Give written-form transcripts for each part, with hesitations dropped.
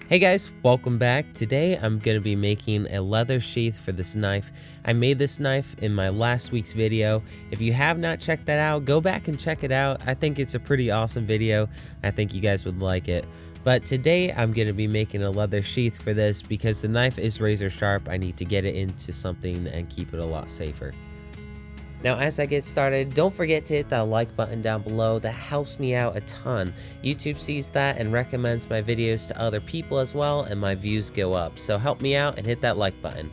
Hey guys, welcome back. Today I'm going to be making a leather sheath for this knife. I made this knife in my last week's video. If you have not checked that out, go back and check it out. I think it's a pretty awesome video. I think you guys would like it. But today I'm going to be making a leather sheath for this because the knife is razor sharp. I need to get it into something and keep it a lot safer. Now, as I get started, don't forget to hit that like button down below. That helps me out a ton. YouTube sees that and recommends my videos to other people as well, and my views go up. So help me out and hit that like button.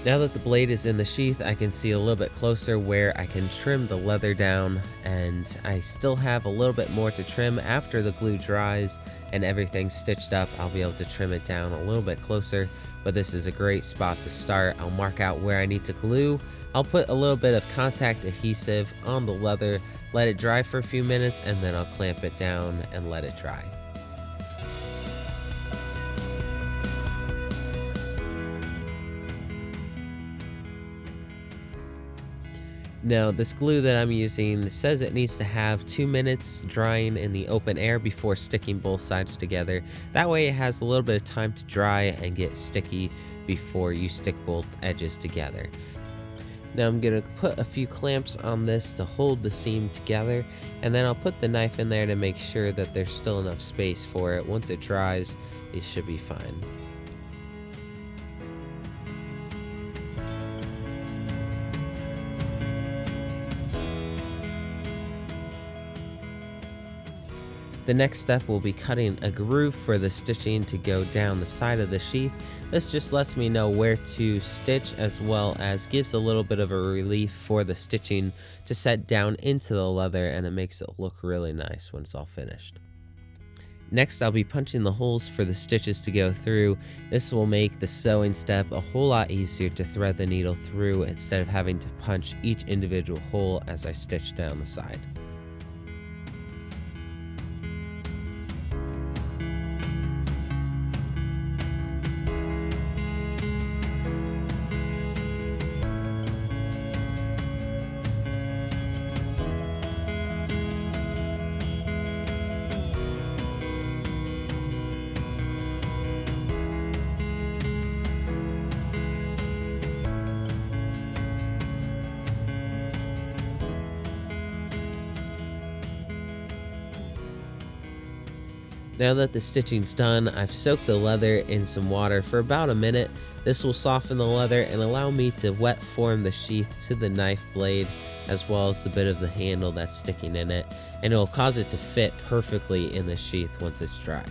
Now that the blade is in the sheath, I can see a little bit closer where I can trim the leather down, and I still have a little bit more to trim. After the glue dries and everything's stitched up, I'll be able to trim it down a little bit closer, but this is a great spot to start. I'll mark out where I need to glue. I'll put a little bit of contact adhesive on the leather, let it dry for a few minutes, and then I'll clamp it down and let it dry. Now, this glue that I'm using says it needs to have 2 minutes drying in the open air before sticking both sides together. That way it has a little bit of time to dry and get sticky before you stick both edges together. Now I'm going to put a few clamps on this to hold the seam together, and then I'll put the knife in there to make sure that there's still enough space for it. Once it dries, it should be fine. The next step will be cutting a groove for the stitching to go down the side of the sheath. This just lets me know where to stitch, as well as gives a little bit of a relief for the stitching to set down into the leather, and it makes it look really nice when it's all finished. Next, I'll be punching the holes for the stitches to go through. This will make the sewing step a whole lot easier to thread the needle through instead of having to punch each individual hole as I stitch down the side. Now that the stitching's done, I've soaked the leather in some water for about a minute. This will soften the leather and allow me to wet form the sheath to the knife blade, as well as the bit of the handle that's sticking in it, and it will cause it to fit perfectly in the sheath once it's dry.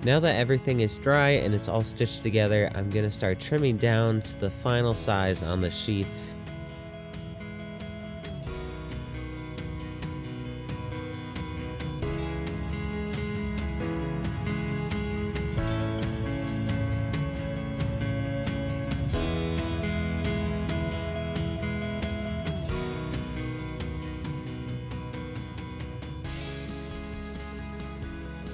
Now that everything is dry and it's all stitched together, I'm going to start trimming down to the final size on the sheath.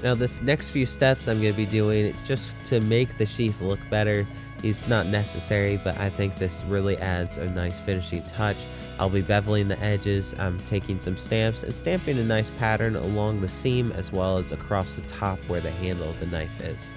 Now the next few steps I'm going to be doing just to make the sheath look better. It's not necessary, but I think this really adds a nice finishing touch. I'll be beveling the edges. I'm taking some stamps and stamping a nice pattern along the seam as well as across the top where the handle of the knife is.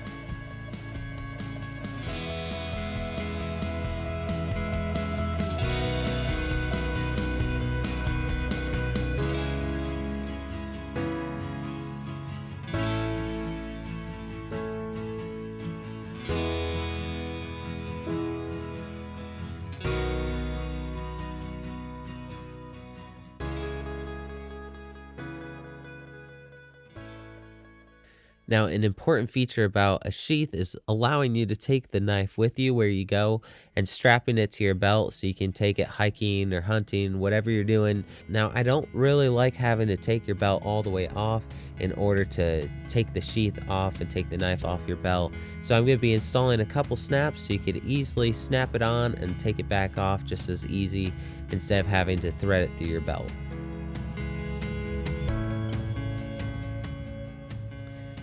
Now, an important feature about a sheath is allowing you to take the knife with you where you go and strapping it to your belt so you can take it hiking or hunting, whatever you're doing. Now, I don't really like having to take your belt all the way off in order to take the sheath off and take the knife off your belt. So I'm going to be installing a couple snaps so you could easily snap it on and take it back off just as easy instead of having to thread it through your belt.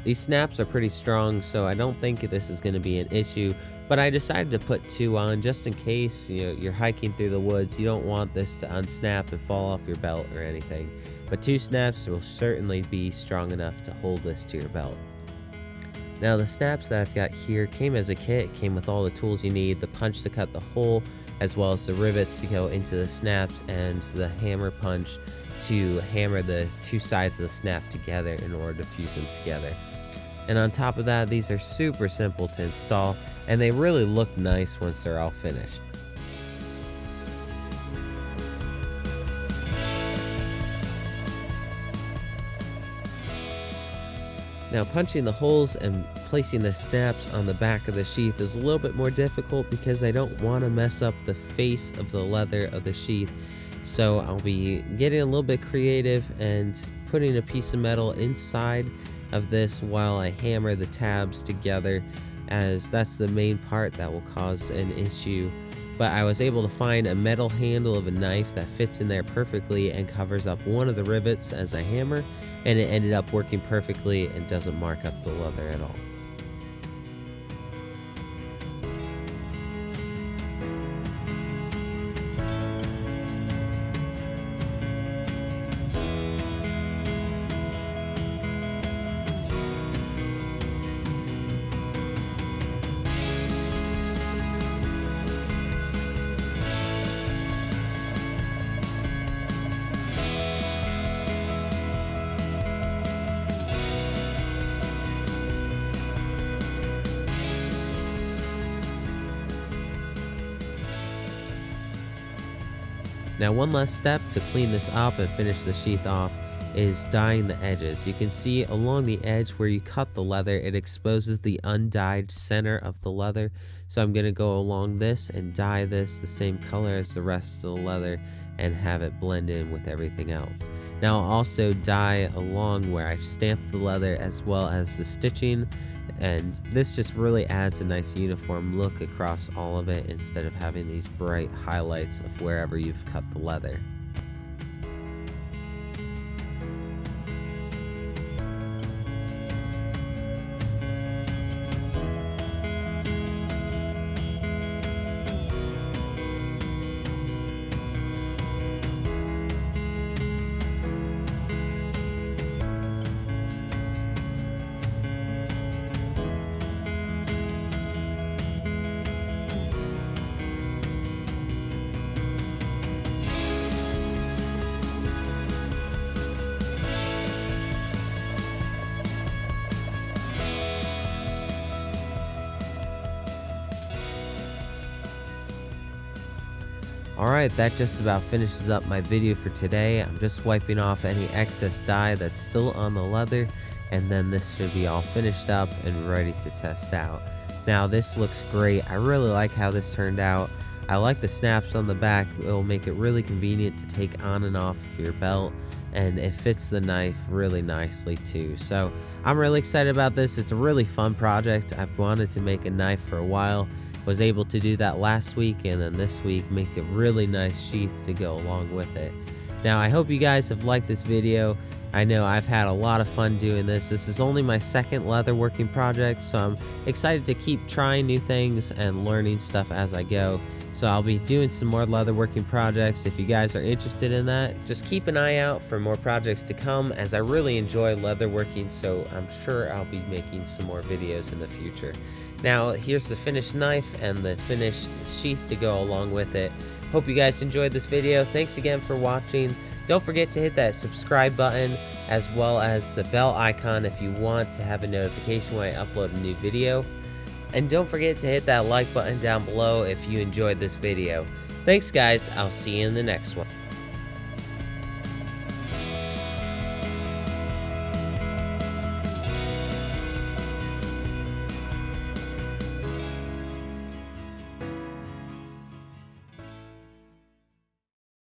These snaps are pretty strong, so I don't think this is going to be an issue, but I decided to put 2 on just in case you're hiking through the woods. You don't want this to unsnap and fall off your belt or anything, but 2 snaps will certainly be strong enough to hold this to your belt. Now the snaps that I've got here came as a kit, came with all the tools you need, the punch to cut the hole, as well as the rivets to go into the snaps and the hammer punch to hammer the 2 sides of the snap together in order to fuse them together. And on top of that, these are super simple to install, and they really look nice once they're all finished. Now, punching the holes and placing the snaps on the back of the sheath is a little bit more difficult because I don't want to mess up the face of the leather of the sheath. So I'll be getting a little bit creative and putting a piece of metal inside of this while I hammer the tabs together, as that's the main part that will cause an issue. But I was able to find a metal handle of a knife that fits in there perfectly and covers up one of the rivets as I hammer, and it ended up working perfectly and doesn't mark up the leather at all. Now, one last step to clean this up and finish the sheath off is dyeing the edges. You can see along the edge where you cut the leather, it exposes the undyed center of the leather. So I'm going to go along this and dye this the same color as the rest of the leather and have it blend in with everything else. Now I'll also dye along where I've stamped the leather as well as the stitching, and this just really adds a nice uniform look across all of it instead of having these bright highlights of wherever you've cut the leather. Alright, that just about finishes up my video for today. I'm just wiping off any excess dye that's still on the leather, and then this should be all finished up and ready to test out. Now this looks great. I really like how this turned out. I like the snaps on the back. It will make it really convenient to take on and off of your belt, and it fits the knife really nicely too. So I'm really excited about this. It's a really fun project. I've wanted to make a knife for a while. Was able to do that last week, and then this week make a really nice sheath to go along with it. Now I hope you guys have liked this video. I know I've had a lot of fun doing this. This is only my second leatherworking project, so I'm excited to keep trying new things and learning stuff as I go. So I'll be doing some more leatherworking projects. If you guys are interested in that, just keep an eye out for more projects to come, as I really enjoy leatherworking, so I'm sure I'll be making some more videos in the future. Now here's the finished knife and the finished sheath to go along with it. Hope you guys enjoyed this video. Thanks again for watching. Don't forget to hit that subscribe button as well as the bell icon if you want to have a notification when I upload a new video. And don't forget to hit that like button down below if you enjoyed this video. Thanks guys, I'll see you in the next one.